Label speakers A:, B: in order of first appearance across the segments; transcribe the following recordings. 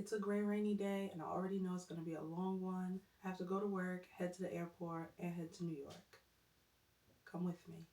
A: It's a gray rainy day and I already know it's going to be a long one. I have to go to work, head to the airport, and head to New York. Come with me.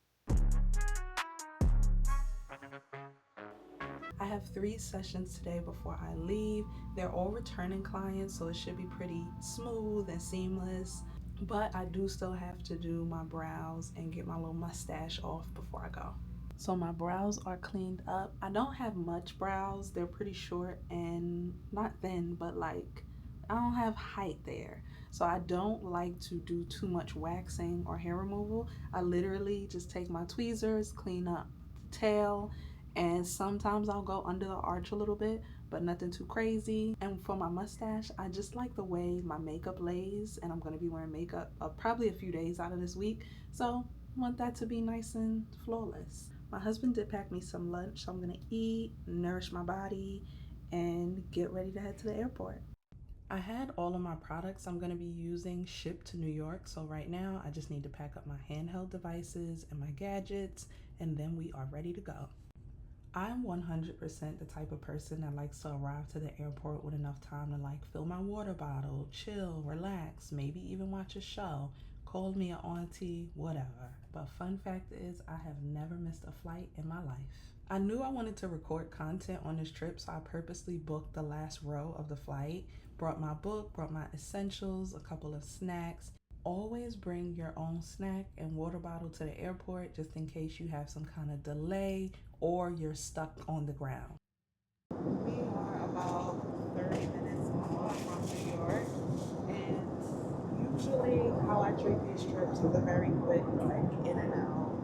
A: I have 3 sessions today before I leave. They're all returning clients, so it should be pretty smooth and seamless. But I do still have to do my brows and get my little mustache off before I go. So my brows are cleaned up. I don't have much brows. They're pretty short and not thin, but like I don't have height there. So I don't like to do too much waxing or hair removal. I literally just take my tweezers, clean up the tail, and sometimes I'll go under the arch a little bit, but nothing too crazy. And for my mustache, I just like the way my makeup lays, and I'm gonna be wearing makeup probably a few days out of this week. So I want that to be nice and flawless. My husband did pack me some lunch, so I'm gonna eat, nourish my body, and get ready to head to the airport. I had all of my products I'm gonna be using shipped to New York, so right now I just need to pack up my handheld devices and my gadgets, and then we are ready to go. I'm 100% the type of person that likes to arrive to the airport with enough time to like fill my water bottle, chill, relax, maybe even watch a show. Call me an auntie, whatever. But fun fact is, I have never missed a flight in my life. I knew I wanted to record content on this trip, so I purposely booked the last row of the flight, brought my book, brought my essentials, a couple of snacks. Always bring your own snack and water bottle to the airport just in case you have some kind of delay or you're stuck on the ground. We are about 30 minutes off from New York, and usually how I treat these trips is a very quick, like in and out,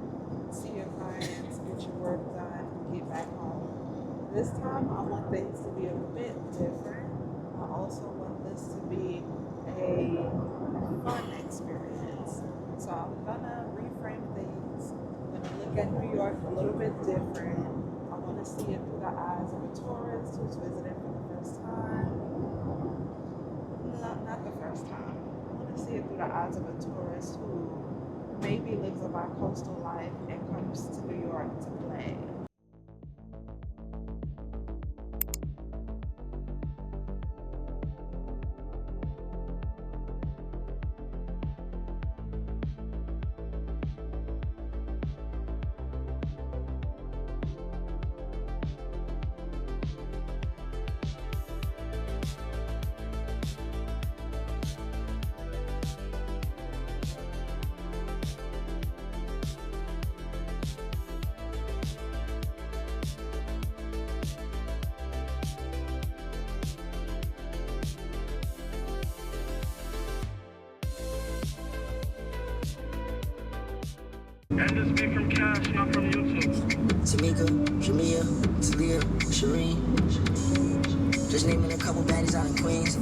A: see your clients, get your work done, get back home. This time I want things to be a bit different. I also want this to be a fun experience. So I'm gonna reframe things. I'm gonna look at New York a little bit different. I want to see it through the eyes of a tourist who's visiting for the first time. Not the first time. I want to see it through the eyes of a tourist who maybe lives a bi-coastal life and comes to New York to play.
B: And this be from Cash, not from YouTube.
C: Tamika, Jamia, Talia, Shireen. Just naming a couple baddies out in Queens.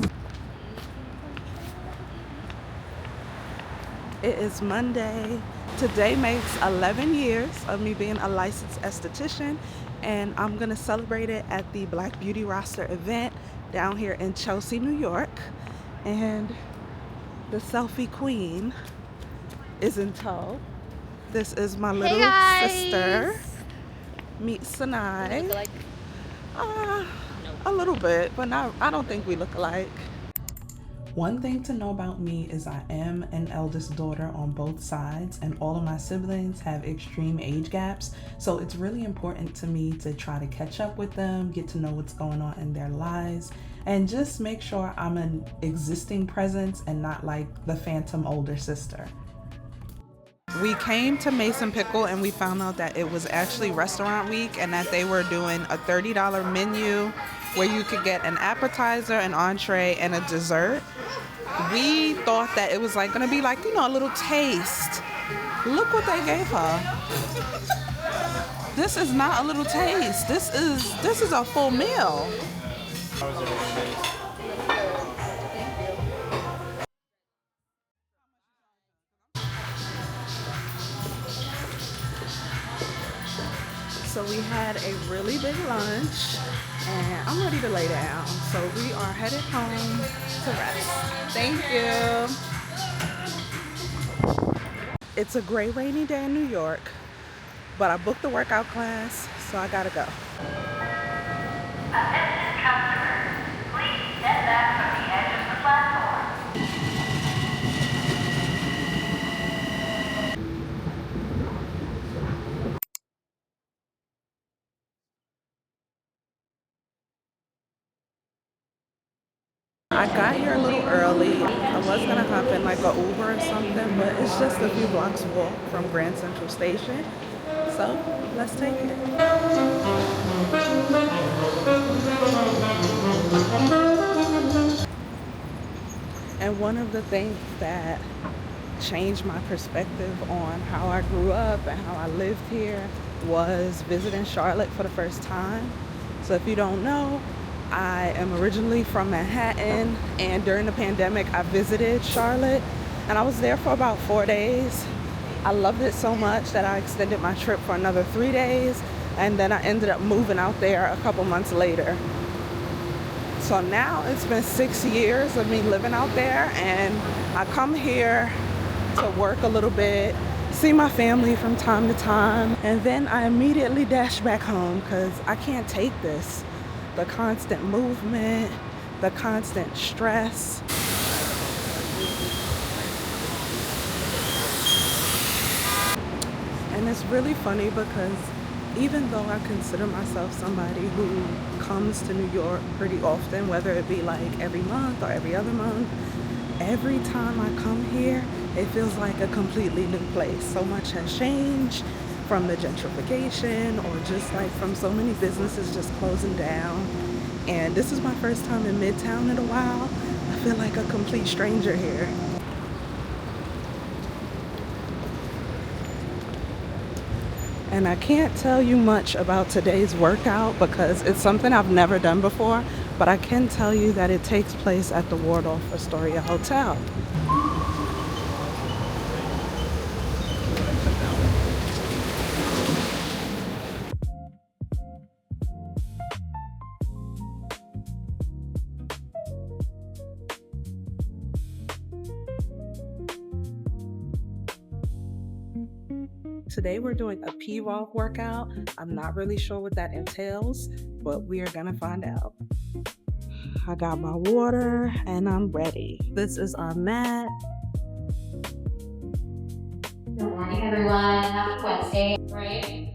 A: It is Monday. Today makes 11 years of me being a licensed esthetician, and I'm gonna celebrate it at the Black Beauty Roster event down here in Chelsea, New York. And the selfie queen is in tow. This is my little sister. Meet Sanai.
D: Look alike?
A: A little bit, but not. I don't think we look alike. One thing to know about me is I am an eldest daughter on both sides, and all of my siblings have extreme age gaps. So it's really important to me to try to catch up with them, get to know what's going on in their lives, and just make sure I'm an existing presence and not like the phantom older sister. We came to Mason Pickle and we found out that it was actually restaurant week and that they were doing a $30 menu where you could get an appetizer, an entree, and a dessert. We thought that it was like gonna be like, you know, a little taste. Look what they gave her. This is not a little taste. This is a full meal. So we had a really big lunch and I'm ready to lay down. So we are headed home to rest. Thank you. It's a gray rainy day in New York, but I booked the workout class, so I gotta go.
E: Attention customers, please
A: I got here a little early. I was gonna hop in like a Uber or something, but it's just a few blocks walk from Grand Central Station. So let's take it. And one of the things that changed my perspective on how I grew up and how I lived here was visiting Charlotte for the first time. So if you don't know, I am originally from Manhattan, and during the pandemic I visited Charlotte and I was there for about 4 days. I loved it so much that I extended my trip for another 3 days, and then I ended up moving out there a couple months later. So now it's been 6 years of me living out there, and I come here to work a little bit, see my family from time to time, and then I immediately dash back home because I can't take this. The constant movement, the constant stress. And it's really funny because even though I consider myself somebody who comes to New York pretty often, whether it be like every month or every other month, every time I come here, it feels like a completely new place. So much has changed, from the gentrification or just like from so many businesses just closing down. And this is my first time in Midtown in a while. I feel like a complete stranger here. And I can't tell you much about today's workout because it's something I've never done before, but I can tell you that it takes place at the Waldorf Astoria Hotel. Today we're doing a PVOF workout. I'm not really sure what that entails, but we are gonna find out. I got my water and I'm ready. This is our mat.
D: Good morning, everyone. Happy Wednesday, right?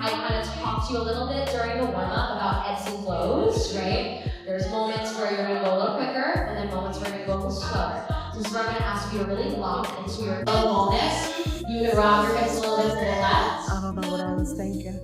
D: I want to talk to you a little bit during the warm-up about ebbs and flows, right? There's moments where you're going to go a little quicker, and then moments where you're going to go a little slower. So this is where I'm going to ask you to really lock into your wellness. You can rock your hips a little bit to the left.
A: I don't know what I was thinking.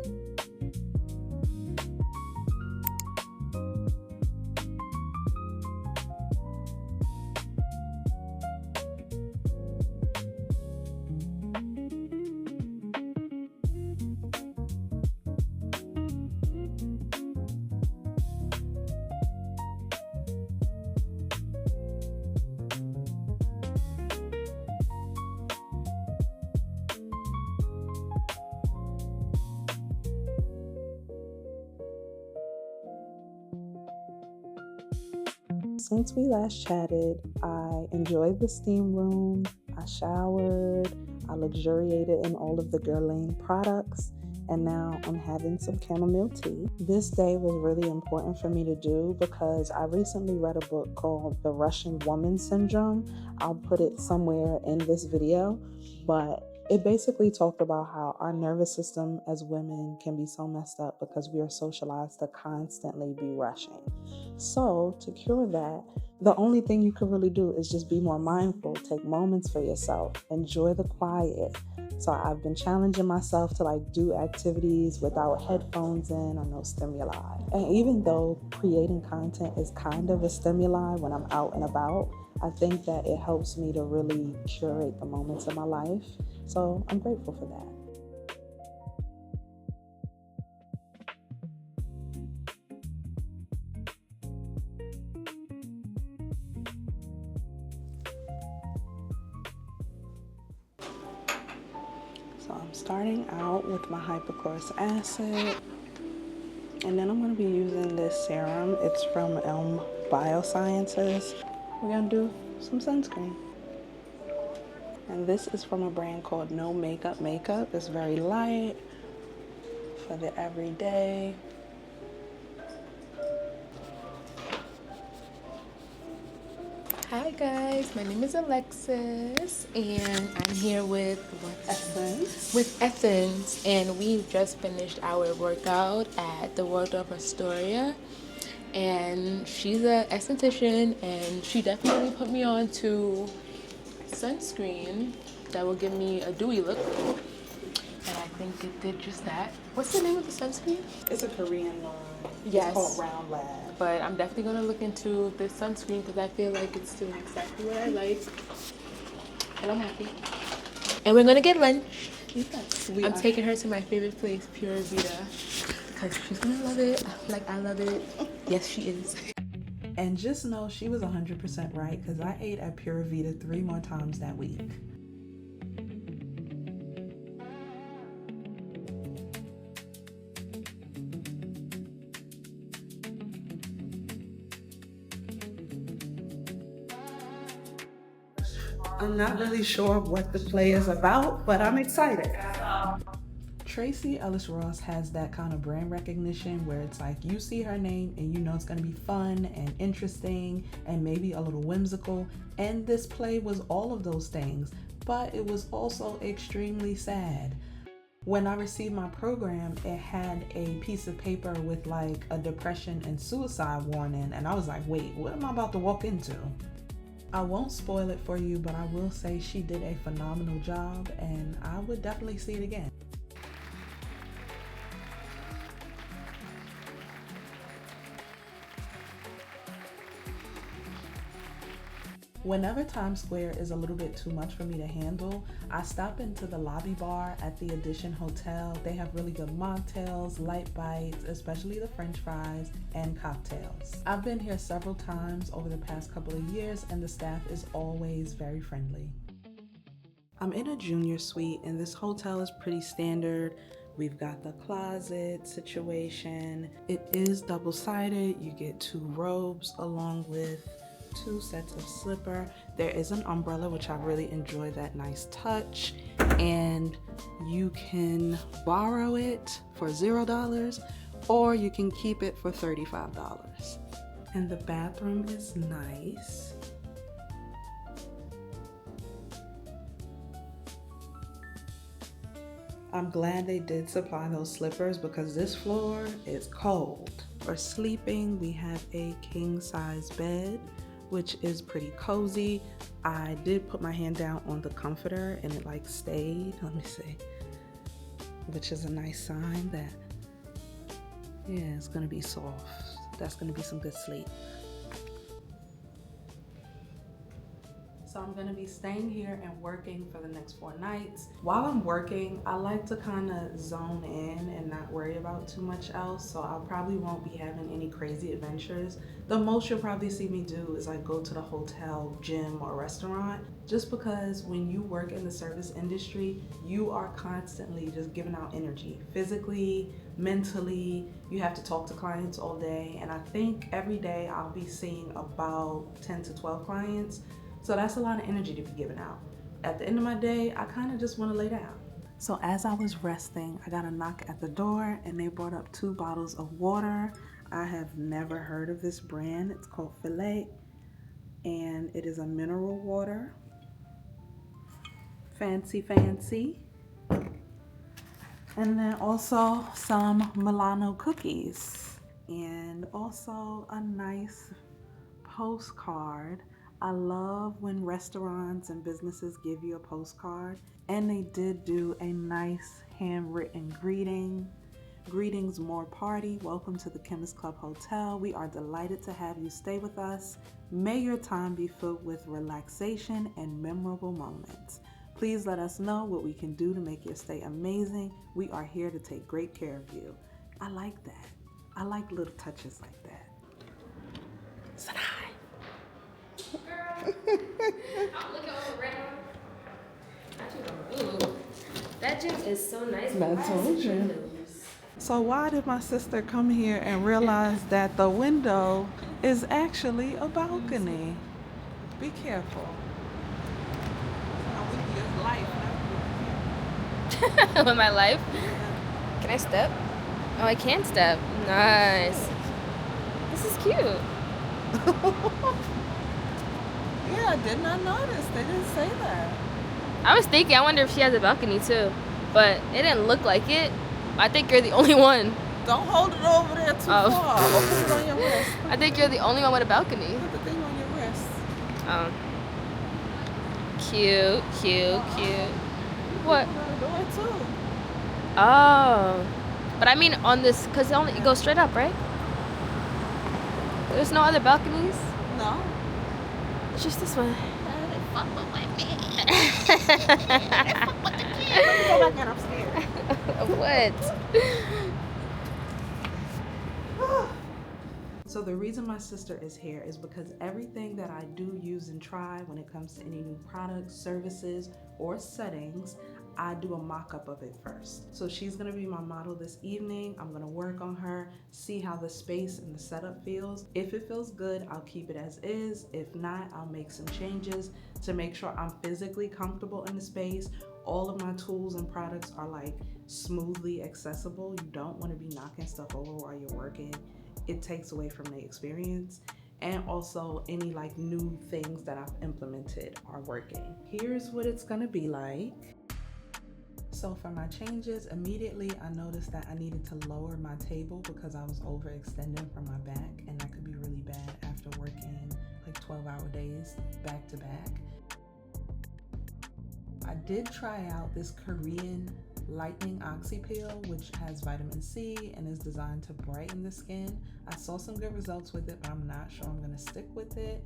A: Since we last chatted, I enjoyed the steam room, I showered, I luxuriated in all of the Guerlain products, and now I'm having some chamomile tea. This day was really important for me to do because I recently read a book called The Russian Woman Syndrome. I'll put it somewhere in this video, but it basically talked about how our nervous system as women can be so messed up because we are socialized to constantly be rushing. So to cure that, the only thing you can really do is just be more mindful, take moments for yourself, enjoy the quiet. So I've been challenging myself to do activities without headphones in or no stimuli. And even though creating content is kind of a stimuli when I'm out and about, I think that it helps me to really curate the moments of my life. So I'm grateful for that. So I'm starting out with my hypochlorous acid, and then I'm going to be using this serum. It's from Elm Biosciences. We're going to do some sunscreen. And this is from a brand called No Makeup Makeup. It's very light for the everyday.
E: Hi guys, my name is Alexis and I'm here with Essence, and we've just finished our workout at the Waldorf Astoria, and she's an esthetician, and she definitely put me on to sunscreen that will give me a dewy look, and I think it did just that. What's the name of the sunscreen?
A: It's a Korean line.
E: Yes.
A: It's called Round Lab.
E: But I'm definitely gonna look into this sunscreen because I feel like it's doing exactly what I like, and I'm happy. And we're gonna get lunch.
A: Yes,
E: I'm taking her to my favorite place, Pura Vida, because she's gonna love it like I love it. Yes, she is.
A: And just know she was 100% right, because I ate at Pura Vida 3 more times that week. I'm not really sure what the play is about, but I'm excited. Tracy Ellis Ross has that kind of brand recognition where it's like you see her name and you know it's going to be fun and interesting and maybe a little whimsical. And this play was all of those things, but it was also extremely sad. When I received my program, it had a piece of paper with like a depression and suicide warning, and I was like, wait, what am I about to walk into? I won't spoil it for you, but I will say she did a phenomenal job, and I would definitely see it again. Whenever Times Square is a little bit too much for me to handle, I stop into the lobby bar at the Edition Hotel. They have really good mocktails, light bites, especially the French fries, and cocktails. I've been here several times over the past couple of years, and the staff is always very friendly. I'm in a junior suite, and this hotel is pretty standard. We've got the closet situation. It is double-sided. You get 2 robes along with 2 sets of slipper. There is an umbrella, which I really enjoy that nice touch, and you can borrow it for $0 or you can keep it for $35. And the bathroom is nice. I'm glad they did supply those slippers because this floor is cold. For sleeping, we have a king-size bed, which is pretty cozy. I did put my hand down on the comforter and it like stayed, let me see, which is a nice sign that, yeah, it's gonna be soft. That's gonna be some good sleep. So I'm gonna be staying here and working for the next 4 nights. While I'm working, I like to kind of zone in and not worry about too much else. So I probably won't be having any crazy adventures. The most you'll probably see me do is like go to the hotel, gym, or restaurant, just because when you work in the service industry, you are constantly just giving out energy, physically, mentally. You have to talk to clients all day. And I think every day I'll be seeing about 10 to 12 clients. So that's a lot of energy to be given out. At the end of my day, I kind of just want to lay down. So as I was resting, I got a knock at the door and they brought up 2 bottles of water. I have never heard of this brand. It's called Filet, and it is a mineral water. Fancy, fancy. And then also some Milano cookies, and also a nice postcard. I love when restaurants and businesses give you a postcard, and they did do a nice handwritten greeting. Greetings, more party. Welcome to the Chemist Club Hotel. We are delighted to have you stay with us. May your time be filled with relaxation and memorable moments. Please let us know what we can do to make your stay amazing. We are here to take great care of you. I like that. I like little touches like that. Say hi.
D: I'm looking over right now. Ooh, that gym is so nice.
A: I told you. So why did my sister come here and realize that the window is actually a balcony? Be careful.
F: With my life? Can I step? Oh, I can step. Nice. This is cute.
A: Yeah, I did not notice. They didn't say that.
F: I was thinking, I wonder if she has a balcony too. But it didn't look like it. I think you're the only one.
G: Don't hold it over there too
F: Oh.
G: far. Or put it on your wrist.
F: I think you're the only one with a balcony.
G: Put the thing on your wrist.
F: Oh. Cute, cute, cute. What?
G: Do it too.
F: Oh. But I mean on this, because it goes straight up, right? There's no other balconies?
G: No.
F: It's just this one.
G: Fuck with my man. Let me go back in upstairs.
F: What?
A: So the reason my sister is here is because everything that I do use and try when it comes to any new products, services, or settings, I do a mock-up of it first. So she's gonna be my model this evening. I'm gonna work on her, see how the space and the setup feels. If it feels good, I'll keep it as is. If not, I'll make some changes to make sure I'm physically comfortable in the space. All of my tools and products are like smoothly accessible. You don't wanna be knocking stuff over while you're working. It takes away from the experience. And also any like new things that I've implemented are working. Here's what it's gonna be like. So for my changes, immediately I noticed that I needed to lower my table because I was overextending from my back, and that could be really bad after working like 12-hour days back to back. I did try out this Korean lightning oxy peel, which has vitamin C and is designed to brighten the skin. I saw some good results with it, but I'm not sure I'm gonna stick with it.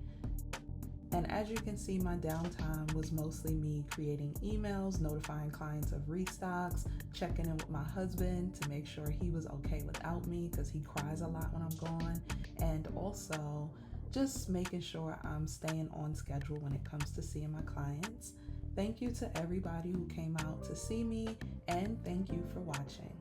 A: And as you can see, my downtime was mostly me creating emails, notifying clients of restocks, checking in with my husband to make sure he was okay without me because he cries a lot when I'm gone, and also just making sure I'm staying on schedule when it comes to seeing my clients. Thank you to everybody who came out to see me, and thank you for watching.